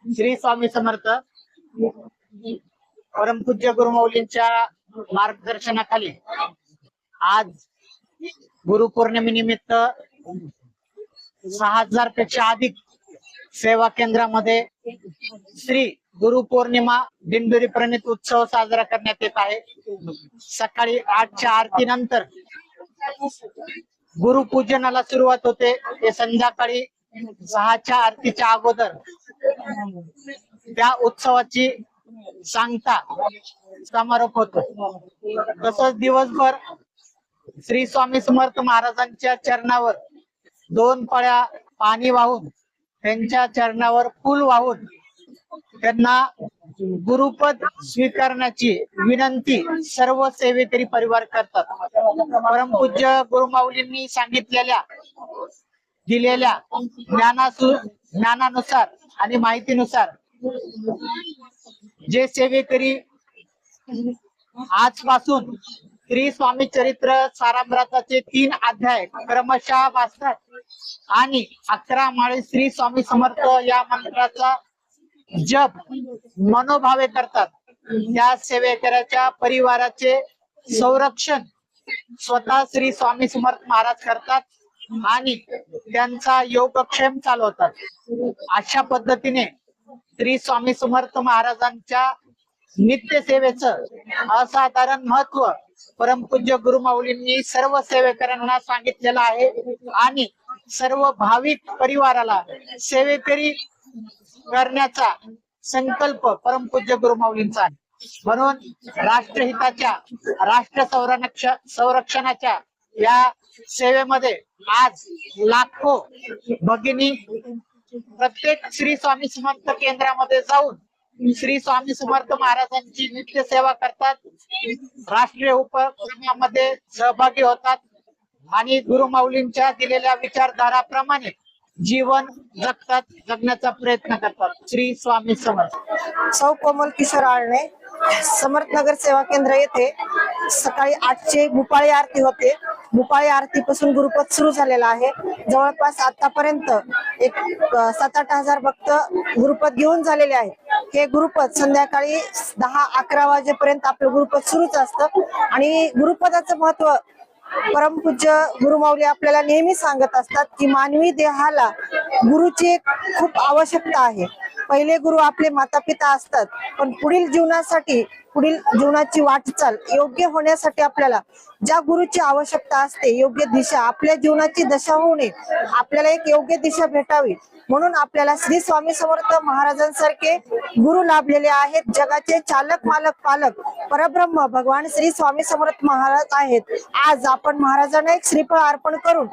श्री स्वामी समर्थ परमपूज्य गुरुमाऊलींच्या मार्गदर्शनाखाली आज गुरुपौर्णिमेनिमित्त 6000 पेक्षा अधिक सेवा केंद्रामध्ये श्री गुरुपौर्णिमा दिंडोरी प्रणित उत्सव साजरा करण्यात येत आहे। सकाळी 8च्या आरतीनंतर गुरुपूजनाला सुरुवात होते, ते संध्याकाळी 6च्या आरतीच्या अगोदर त्या उत्सवाची सांगता समारोप होतो। तसंच दिवसभर श्री स्वामी समर्थ महाराजांच्या चरणावर 2 पळ्या पाणी वाहून त्यांच्या चरणावर फूल वाहून त्यांना गुरुपद स्वीकारण्याची विनंती सर्व सेवेकरी परिवार करतात। परमपूज्य गुरुमाऊलींनी सांगितलेल्या दिलेल्या ज्ञानानुसार आणि माहितीनुसार जे सेवेकरी आजपासून श्री स्वामी चरित्र सारामृताचे 3 अध्याय क्रमशः वाचतात आणि 11 माळे श्री स्वामी समर्थ या मंत्राचा जप मनोभावे करतात, त्या सेवेकऱ्याच्या परिवाराचे संरक्षण स्वतः श्री स्वामी समर्थ महाराज करतात आणि त्यांचा योगक्षेम चालवतात। अशा पद्धतीने श्री स्वामी समर्थ महाराजांच्या नित्य सेवेचं असाधारण महत्व परमपूज्य गुरुमाऊलींनी सर्व सेवेकऱ्यांना सांगितलेलं आहे आणि सर्व भाविक परिवाराला सेवेकरी करण्याचा संकल्प परमपूज्य गुरुमाऊलींचा आहे। म्हणून राष्ट्रहिताच्या राष्ट्र संरक्षणाच्या या सेवेमध्ये आज लाखो भगिनी प्रत्येक श्री स्वामी समर्थ केंद्रामध्ये जाऊन श्री स्वामी समर्थ महाराजांची नित्य सेवा करतात, राष्ट्रीय उपक्रमामध्ये सहभागी होतात आणि गुरुमाऊलींच्या दिलेल्या विचारधाराप्रमाणे जीवन जगण्याचा प्रयत्न करतात। श्री स्वामी समर्थ। सौ कोमल किशोर आळणे, समर्थनगर सेवा केंद्र येथे सकाळी 8ची भूपाळी आरती होते। भूपाळी आरतीपासून गुरुपद सुरू झालेला आहे। जवळपास आतापर्यंत एक 7-8 हजार भक्त गुरुपद घेऊन झालेले आहेत। हे गुरुपद संध्याकाळी 10-11 वाजेपर्यंत आपलं गुरुपद सुरूच असतं आणि गुरुपदाचं महत्व परमपूज्य गुरुमाऊली आपल्याला नेहमी सांगत असतात की मानवी देहाला गुरुची खूप आवश्यकता आहे। पहिले गुरु आपले माता पिता असतात, पण पुढील जीवनाची वाटचाल योग्य होण्यासाठी आपल्याला ज्या गुरुची आवश्यकता असते, योग्य दिशा आपल्या जीवनाची दशा होऊ नये, आपल्याला एक योग्य दिशा भेटावी म्हणून आपल्याला श्री स्वामी समर्थ महाराजांसारखे गुरु लाभलेले आहेत। जगाचे चालक मालक पालक परब्रह्म भगवान श्री स्वामी समर्थ महाराज आहेत। आज आपण महाराजांना एक श्रीफळ अर्पण करून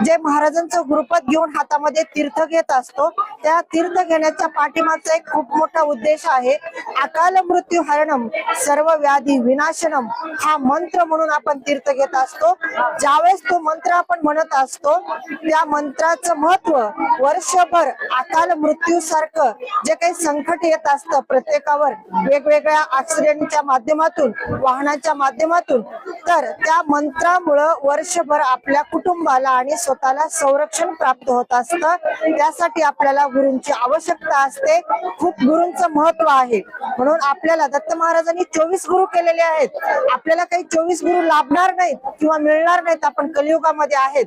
जे महाराजांचं गुरुपद घेऊन हातामध्ये तीर्थ घेत असतो, त्या तीर्थ घेण्याच्या पाठीमागचा एक खूप मोठा उद्देश आहे। अकाल मृत्यू हरणम सर्व व्याधी विनाशनम हा मंत्र म्हणून आपण तीर्थ घेत असतो। ज्यावेळेस तो मंत्र आपण म्हणत असतो, त्या मंत्राचं महत्व वर्षभर अकाल मृत्यू सारखं जे काही संकट येत असतं प्रत्येकावर वेगवेगळ्या ऍक्सिडेंटच्या माध्यमातून, वाहनाच्या माध्यमातून, तर त्या मंत्रामुळे वर्षभर आपल्या कुटुंबाला आणि स्वतःला संरक्षण प्राप्त होत असतं। त्यासाठी आपल्याला गुरूंची आवश्यकता असते, खूप गुरूंचं महत्व आहे। म्हणून आपल्याला दत्त महाराजांनी 24 गुरु केलेले आहेत। आपल्याला काही 24 गुरु लाभणार नाहीत किंवा मिळणार नाहीत, आपण कलियुगामध्ये आहेत।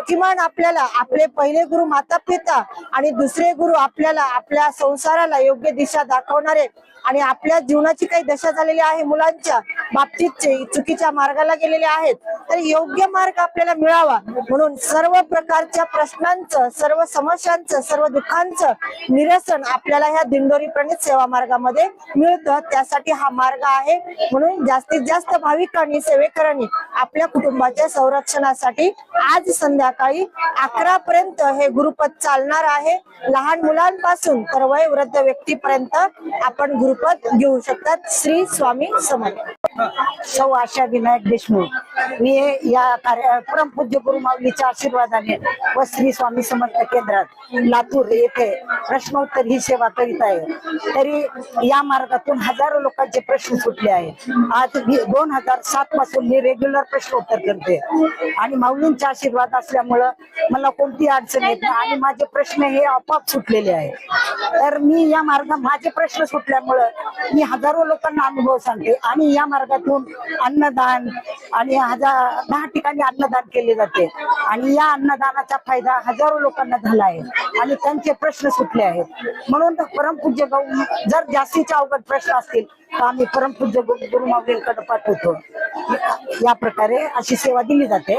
किमान आपल्याला आपले पहिले गुरु माता पिता आणि दुसरे गुरु आपल्याला आपल्या संसाराला योग्य दिशा दाखवणारे आणि आपल्या जीवनाची काही दशा झालेली आहे, मुलांच्या बाबतीतचे चुकीच्या मार्गाला गेलेले आहेत, तर योग्य मार्ग आपल्याला मिळावा म्हणून सर्व प्रकारच्या प्रश्नांचं, सर्व समस्यांचं, सर्व दुःखांचं निरसन आपल्याला ह्या दिंडोरी प्रणित सेवा मार्गामध्ये मिळतं। त्यासाठी हा मार्ग आहे। म्हणून जास्तीत जास्त भाविकांनी सेवेकरांनी आपल्या कुटुंबाच्या संरक्षणासाठी आज संध्याकाळी 11 पर्यंत हे गुरुपद चालणार आहे। लहान मुलांपासून तर वयोवृद्ध व्यक्तीपर्यंत आपण गुरुपद घेऊ शकतात। श्री स्वामी समर्थ। सौ आशा विनायक देशमुख मी या परमपूज्य गुरुमाऊलीच्या आशीर्वादाने व श्री स्वामी समर्थ केंद्रात लातूर येथे प्रश्नोत्तर ही सेवा करीत आहे। तरी या मार्गातून हजारो लोकांचे प्रश्न सुटले आहेत. आज 2007 पासून मी रेग्युलर प्रश्न उत्तर करते आणि माऊलींचा आशीर्वाद असल्यामुळं मला कोणती अडचण येत नाही आणि माझे प्रश्न हे आपोआप सुटलेले आहेत. तर मी या माझे प्रश्न सुटल्यामुळं मी हजारो लोकांना अनुभव सांगते आणि या मार्गातून अन्नदान आणि 10 ठिकाणी अन्नदान केले जाते आणि या अन्नदानाचा फायदा हजारो लोकांना झाला आहे आणि त्यांचे प्रश्न सुटले आहेत. म्हणून परमपूज्य जर जास्तीचे अवघड प्रश्न असतील तर आम्ही परमपूज्य गुरु माऊलींकडे पाठवतो. या प्रकारे अशी सेवा दिली जाते.